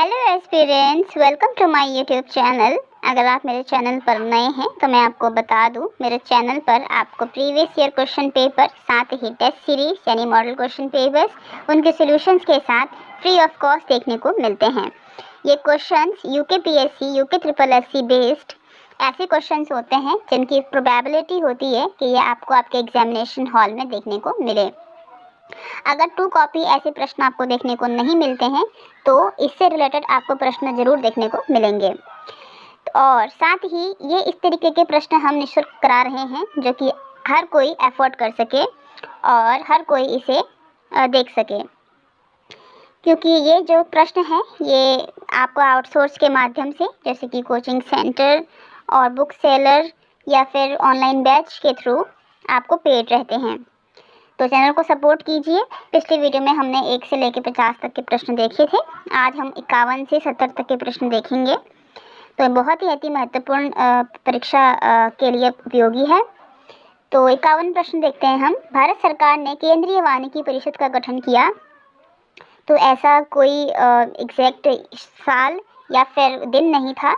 Hello aspirants, welcome to my YouTube channel. अगर आप मेरे चैनल पर नए हैं तो मैं आपको बता दूं, मेरे चैनल पर आपको प्रीवियस ईयर क्वेश्चन पेपर, साथ ही टेस्ट सीरीज यानी मॉडल क्वेश्चन पेपर्स, उनके सॉल्यूशंस के साथ फ्री ऑफ कॉस्ट देखने को मिलते हैं। ये questions UK PSC, UK triple SC based ऐसे क्वेश्चंस होते हैं जिनकी प्रोबेबिलिटी होती है कि ये आपको आपके एग्जामिनेशन हॉल में देखने को मिले। अगर 2 कॉपी ऐसे प्रश्न आपको देखने को नहीं मिलते हैं तो इससे रिलेटेड आपको प्रश्न जरूर देखने को मिलेंगे। और साथ ही ये इस तरीके के प्रश्न हम निःशुल्क करा रहे हैं जो कि हर कोई अफोर्ड कर सके और हर कोई इसे देख सके, क्योंकि ये जो प्रश्न है ये आपको आउटसोर्स के माध्यम से, जैसे कि कोचिंग सेंटर और बुक सेलर या फिर ऑनलाइन बैच के थ्रू आपको पेड रहते हैं। तो चैनल को सपोर्ट कीजिए। पिछली वीडियो में हमने 1 से लेकर 50 तक के प्रश्न देखे थे। आज हम 51 से 70 तक के प्रश्न देखेंगे। तो बहुत ही अति महत्वपूर्ण परीक्षा के लिए उपयोगी है। तो 51 प्रश्न देखते हैं हम। भारत सरकार ने केंद्रीय वानिकी परिषद का गठन किया, तो ऐसा कोई एग्जैक्ट साल या फिर दिन नहीं था,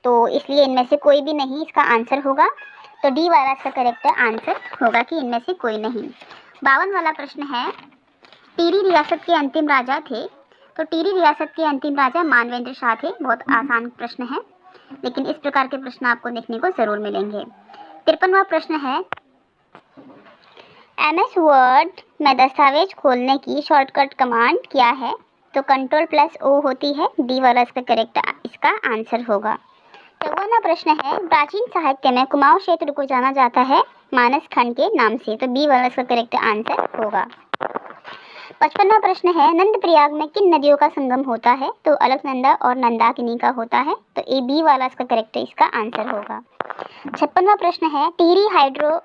तो इसलिए इनमें से कोई भी नहीं इसका आंसर होगा। तो डी वाला इसका करेक्ट आंसर होगा कि इनमें से कोई नहीं। 52 वाला प्रश्न है, टिहरी रियासत के अंतिम राजा थे। तो टिहरी रियासत के अंतिम राजा मानवेंद्र शाह थे। बहुत आसान प्रश्न है, लेकिन इस प्रकार के प्रश्न आपको देखने को जरूर मिलेंगे। 53वां प्रश्न है, MS वर्ड में दस्तावेज खोलने की शॉर्टकट कमांड क्या है? तो Ctrl+O होती है। डी वाला इसका करेक्ट इसका आंसर होगा। 54वां प्रश्न है, प्राचीन साहित्य में कुमाऊं क्षेत्र को जाना जाता है मानस खंड के नाम से। तो बी वाला इसका करेक्ट आंसर होगा। 55वां प्रश्न है, नंद प्रयाग में किन नदियों का संगम होता है? तो अलकनंदा और नंदाकिनी का होता है। तो ए बी वाला इसका करेक्ट इसका आंसर होगा। 56वां प्रश्न है, Tehri hydro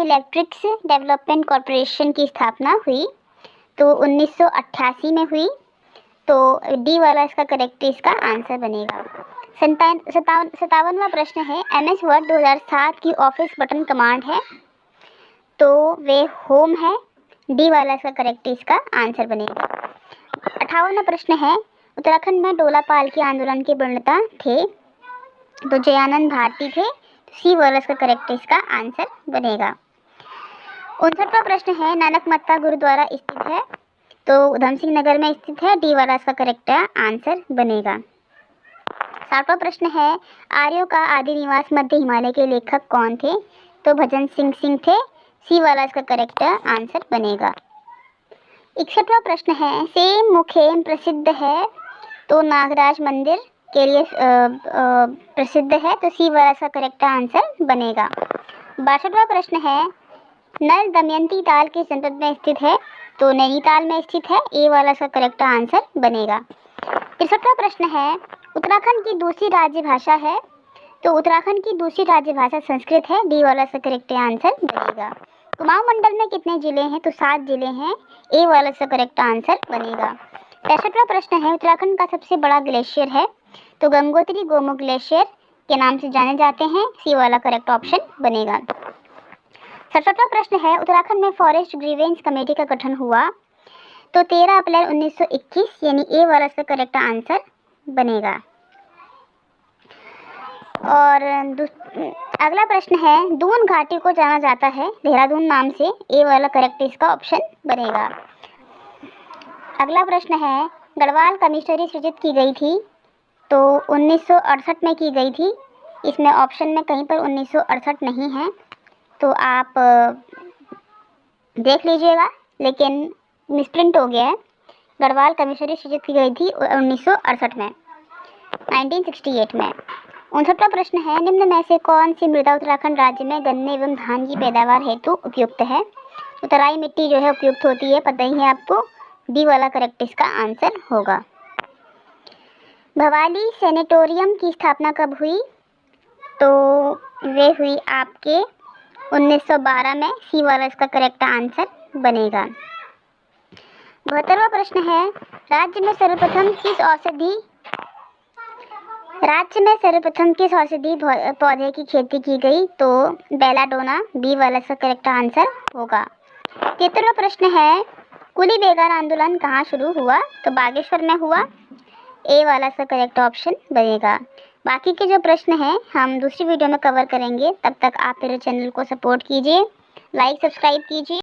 electrics development corporation की स्थापना हुई। तो 1988 में हुई। तो डी वाला इसका करेक्ट इसका आंसर बनेगा। 57वां प्रश्न है, MS वर्ड 2007 की ऑफिस बटन कमांड है। तो वे होम है। डी वाला इसका करेक्ट इसका आंसर बनेगा। 58वां प्रश्न है, उत्तराखंड में डोला पाल के आंदोलन के प्रणेता थे। तो जयानंद भारती थे। सी वाला इसका करेक्ट इसका आंसर बनेगा। 59वां प्रश्न है, नानकमत्ता गुरुद्वारा स्थित है। तो उधम सिंह नगर में स्थित है। डी वाला इसका करेक्ट आंसर बनेगा। 60वां प्रश्न है, आर्यों का आदि निवास मध्य हिमालय के लेखक कौन थे? तो भजन सिंह थे। सी वाला इसका करेक्ट आंसर बनेगा। 61वां प्रश्न है, सेम मुखेम प्रसिद्ध है। तो नागराज मंदिर के लिए प्रसिद्ध है। तो सी वाला इसका करेक्ट आंसर बनेगा। 62वां प्रश्न है, नल दमयंती ताल किस जनपद में स्थित है? तो नैनीताल में स्थित है। ए वाला इसका करेक्ट आंसर बनेगा। 63वां प्रश्न है, उत्तराखंड की दूसरी राज्य भाषा है। तो उत्तराखंड की दूसरी राज्य भाषा संस्कृत है। डी वाला इसका करेक्ट आंसर बनेगा। कुमाऊं मंडल में कितने जिले हैं? तो 7 जिले हैं। ए वाला इसका करेक्ट आंसर बनेगा। 65वां प्रश्न है, उत्तराखंड का सबसे बड़ा ग्लेशियर है। तो गंगोत्री गोमुख ग्लेशियर के नाम से जाने जाते हैं। सी वाला करेक्ट ऑप्शन बनेगा। 67वां प्रश्न है, उत्तराखंड में फॉरेस्ट ग्रीवेंस कमेटी का गठन हुआ। तो 13 अप्रैल 1921, यानी ए वाला इसका करेक्ट आंसर बनेगा। और अगला प्रश्न है, दून घाटी को जाना जाता है देहरादून नाम से। ए वाला करेक्ट इसका ऑप्शन बनेगा। अगला प्रश्न है, गढ़वाल कमिश्नरी सृजित की गई थी। तो 1968 में की गई थी। इसमें ऑप्शन में कहीं पर 1968 नहीं है, तो आप देख लीजिएगा, लेकिन मिसप्रिंट हो गया है। गढ़वाल कमिश्नरी सृजित की गई थी 1968 में, 1968 में। 59वां प्रश्न है, निम्न में से कौन सी मृदा उत्तराखंड राज्य में गन्ने एवं धान की पैदावार हेतु उपयुक्त है? तो तराई मिट्टी जो है उपयुक्त होती है, पता ही है आपको। डी वाला करेक्ट इसका आंसर होगा। भवाली सेनेटोरियम की स्थापना कब हुई? तो वे हुई आपके 1912 में। सी वाला इसका करेक्ट आंसर बनेगा। 72वां प्रश्न है, राज्य में सर्वप्रथम किस औषधि पौधे की खेती की गई? तो बेलाडोना। बी वाला इसका करेक्ट आंसर होगा। 73वां प्रश्न है, कुली बेगार आंदोलन कहाँ शुरू हुआ? तो बागेश्वर में हुआ। ए वाला सा करेक्ट ऑप्शन बनेगा। बाकी के जो प्रश्न हैं हम दूसरी वीडियो में कवर करेंगे। तब तक आप मेरे चैनल को सपोर्ट कीजिए, लाइक सब्सक्राइब कीजिए।